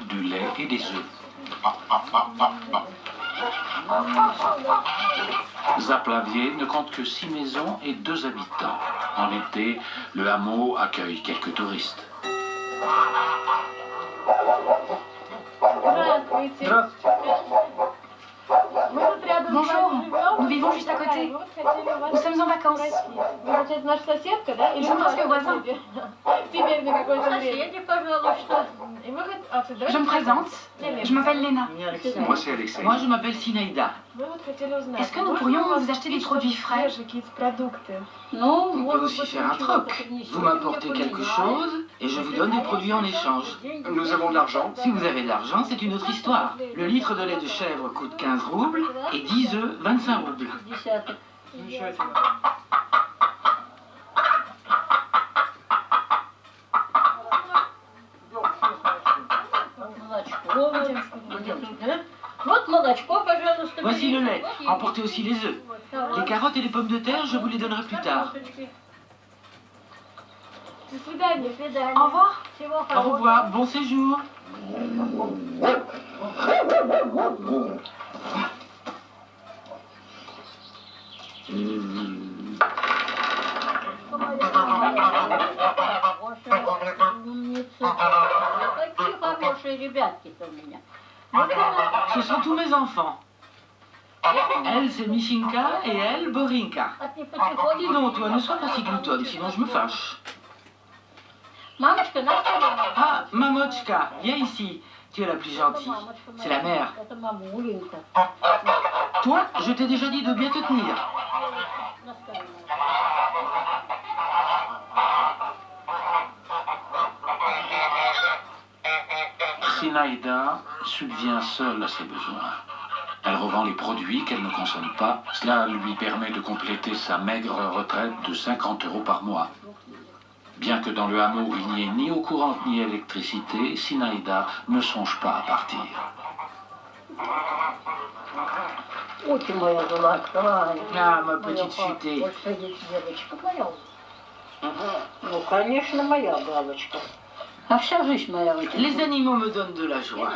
du lait et des œufs. Zaplavier ne compte que 6 maisons et 2 habitants. En été, le hameau accueille quelques touristes. Bonjour, nous vivons juste à côté. Nous sommes en vacances. Nous sommes presque voisins. Je me présente, je m'appelle Léna. Moi, c'est Alexei. Moi, je m'appelle Sinaïda. Est-ce que nous pourrions vous acheter des produits frais? Non, on peut aussi faire un troc. Vous m'apportez quelque chose et je vous donne des produits en échange. Nous avons de l'argent. Si vous avez de l'argent, c'est une autre histoire. Le litre de lait de chèvre coûte 15 roubles et 10 œufs, 25 roubles. Voici le lait. Emportez aussi les œufs. Les carottes et les pommes de terre, je vous les donnerai plus tard. Au revoir. Au revoir, bon séjour. Ce sont tous mes enfants. Elle, c'est Mishinka et elle, Borinka. Dis donc, toi, ne sois pas si gloutonne, sinon je me fâche. Ah, Mamochka, viens ici. Tu es la plus gentille. C'est la mère. Toi, je t'ai déjà dit de bien te tenir. Sinaïda subvient seule à ses besoins. Elle revend les produits qu'elle ne consomme pas. Cela lui permet de compléter sa maigre retraite de 50 € par mois. Bien que dans le hameau il n'y ait ni eau courante ni électricité, Sinaïda ne songe pas à partir. Ah, ma petite futée. Les animaux me donnent de la joie.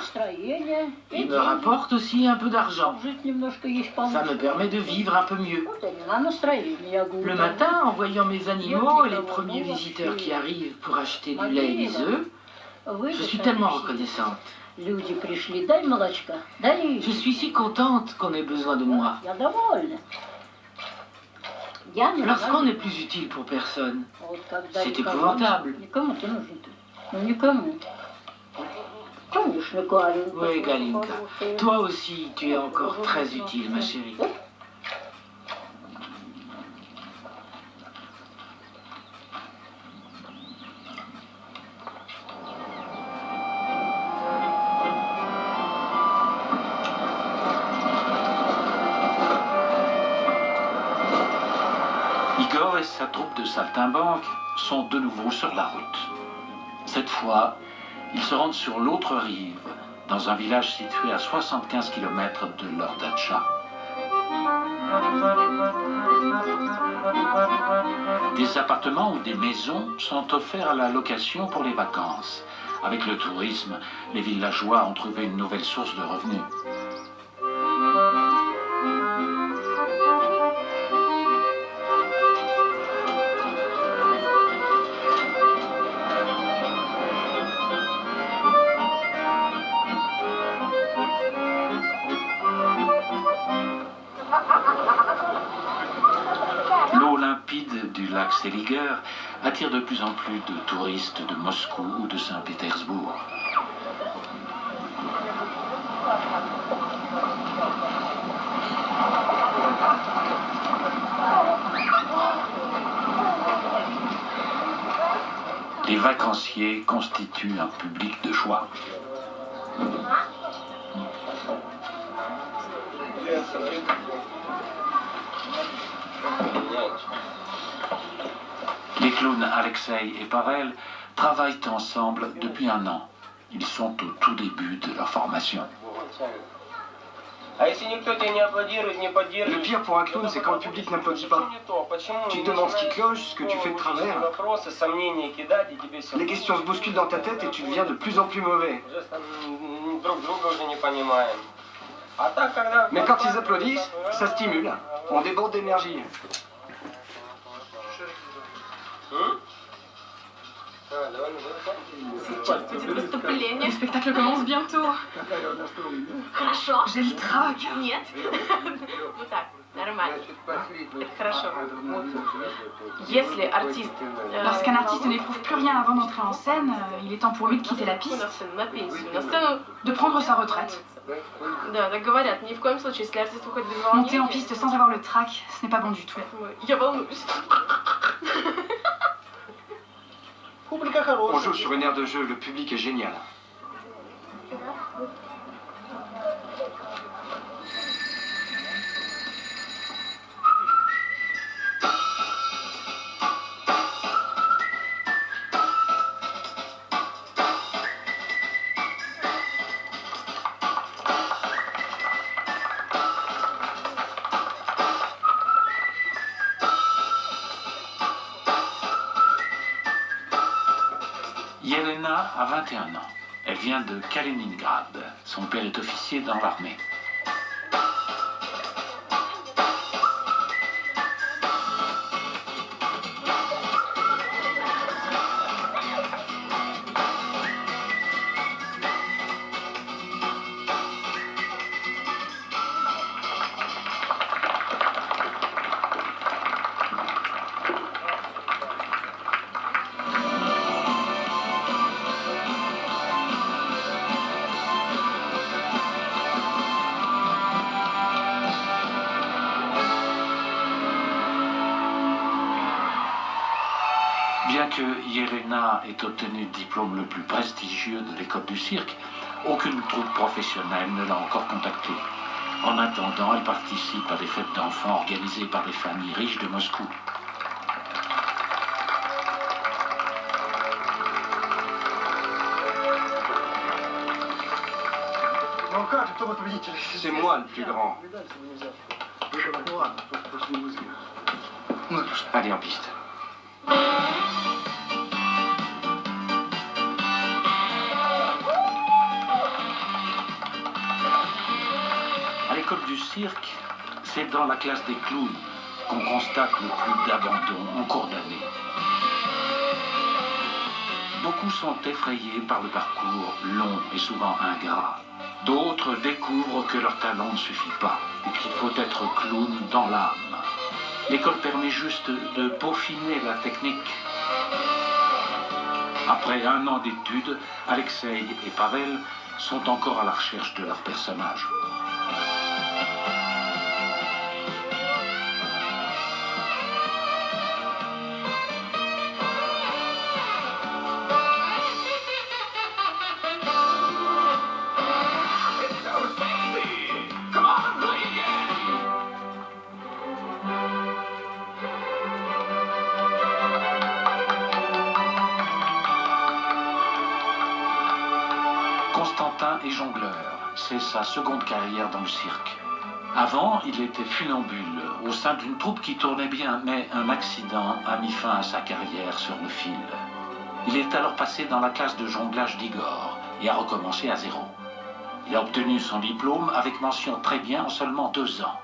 Ils me rapportent aussi un peu d'argent. Ça me permet de vivre un peu mieux. Le matin, en voyant mes animaux et les premiers visiteurs qui arrivent pour acheter du lait et des œufs, je suis tellement reconnaissante. Je suis si contente qu'on ait besoin de moi. Lorsqu'on n'est plus utile pour personne, c'est épouvantable. Oui, Galinka. Toi aussi, tu es encore très utile, ma chérie. Igor et sa troupe de saltimbanques sont de nouveau sur la route. Cette fois, ils se rendent sur l'autre rive, dans un village situé à 75 km de leur datcha. Des appartements ou des maisons sont offerts à la location pour les vacances. Avec le tourisme, les villageois ont trouvé une nouvelle source de revenus. L'eau limpide du lac Seliger attire de plus en plus de touristes de Moscou ou de Saint-Pétersbourg. Les vacanciers constituent un public de choix. Les clowns Alexei et Pavel travaillent ensemble depuis 1 an. Ils sont au tout début de leur formation. Le pire pour un clown, c'est quand le public n'applaudit pas. Tu te demandes ce qui cloche, ce que tu fais de travers. Les questions se bousculent dans ta tête et tu deviens de plus en plus mauvais. Mais quand ils applaudissent, ça stimule. On déborde d'énergie. Le spectacle commence bientôt. J'ai le trac. Lorsqu'un artiste n'éprouve plus rien avant d'entrer en scène, il est temps pour lui de quitter la piste, de prendre sa retraite. Monter en piste sans avoir le trac, ce n'est pas bon du tout. On joue sur une aire de jeu, le public est génial. Yelena a 21 ans. Elle vient de Kaliningrad. Son père est officier dans l'armée. Bien que Yelena ait obtenu le diplôme le plus prestigieux de l'école du cirque, aucune troupe professionnelle ne l'a encore contactée. En attendant, elle participe à des fêtes d'enfants organisées par des familles riches de Moscou. C'est moi le plus grand. Allez, en piste. À l'école du cirque, c'est dans la classe des clowns qu'on constate le plus d'abandon en cours d'année. Beaucoup sont effrayés par le parcours long et souvent ingrat. D'autres découvrent que leur talent ne suffit pas et qu'il faut être clown dans l'âme. L'école permet juste de peaufiner la technique. Après un an d'études, Alexei et Pavel sont encore à la recherche de leur personnage. Constantin est jongleur. C'est sa seconde carrière dans le cirque. Avant, il était funambule au sein d'une troupe qui tournait bien, mais un accident a mis fin à sa carrière sur le fil. Il est alors passé dans la classe de jonglage d'Igor et a recommencé à zéro. Il a obtenu son diplôme avec mention très bien en seulement 2 ans.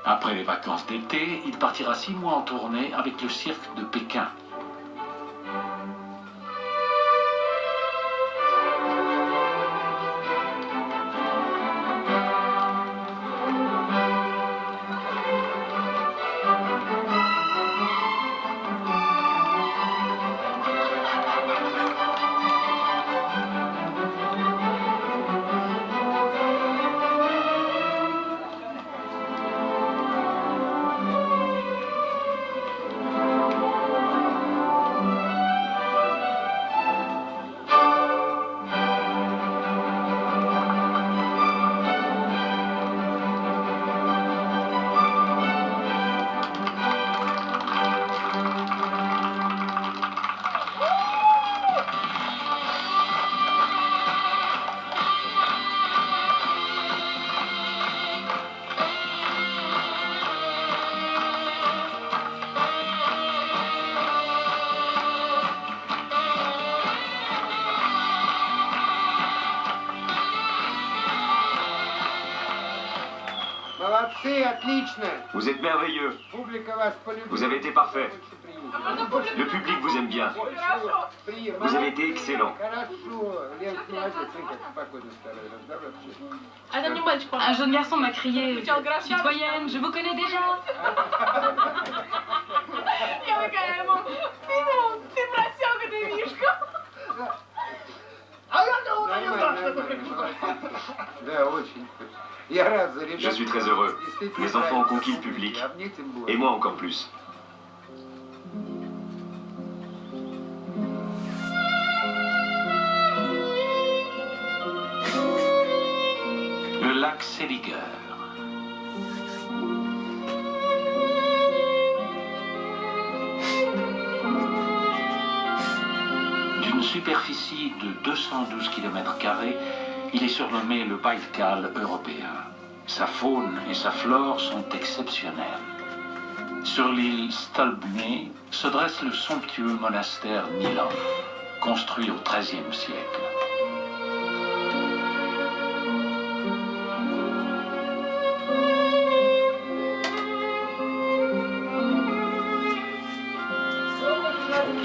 Après les vacances d'été, il partira 6 mois en tournée avec le cirque de Pékin. Vous êtes merveilleux. Vous avez été parfait. Le public vous aime bien. Vous avez été excellent. Un jeune garçon m'a crié « Citoyenne, je vous connais déjà !» Je suis très heureux. Les enfants ont conquis le public. Et moi encore plus. Le lac Seliger. D'une superficie de 212 km², il est surnommé le Baïkal européen. Sa faune et sa flore sont exceptionnelles. Sur l'île Stolbny se dresse le somptueux monastère Nilov, construit au XIIIe siècle.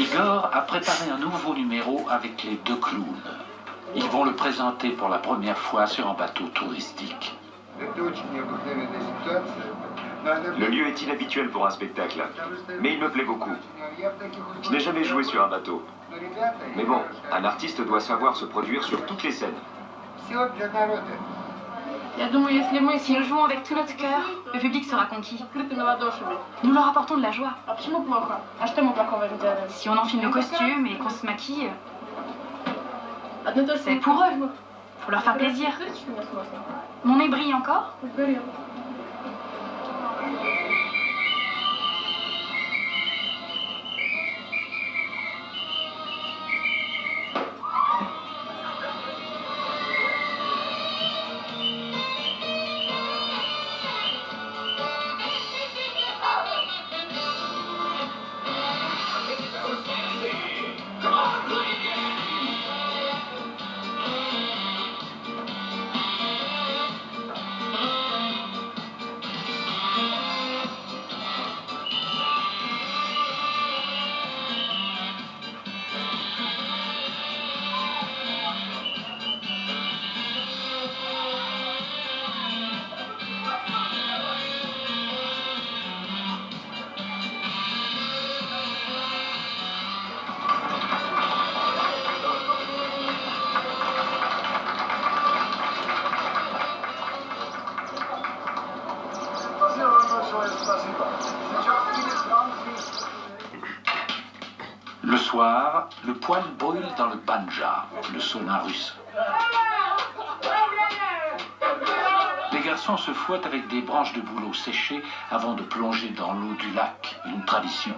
Igor a préparé un nouveau numéro avec les deux clowns. Ils vont le présenter pour la première fois sur un bateau touristique. Le lieu est inhabituel pour un spectacle, mais il me plaît beaucoup. Je n'ai jamais joué sur un bateau. Mais bon, un artiste doit savoir se produire sur toutes les scènes. Si nous jouons avec tout notre cœur, le public sera conquis. Nous leur apportons de la joie. Si on enfile nos costumes et qu'on se maquille, c'est pour eux, pour leur faire plaisir. Mon nez brille encore? Le soir, le poêle brûle dans le banja, le sauna russe. Les garçons se fouettent avec des branches de bouleau séchées avant de plonger dans l'eau du lac, une tradition.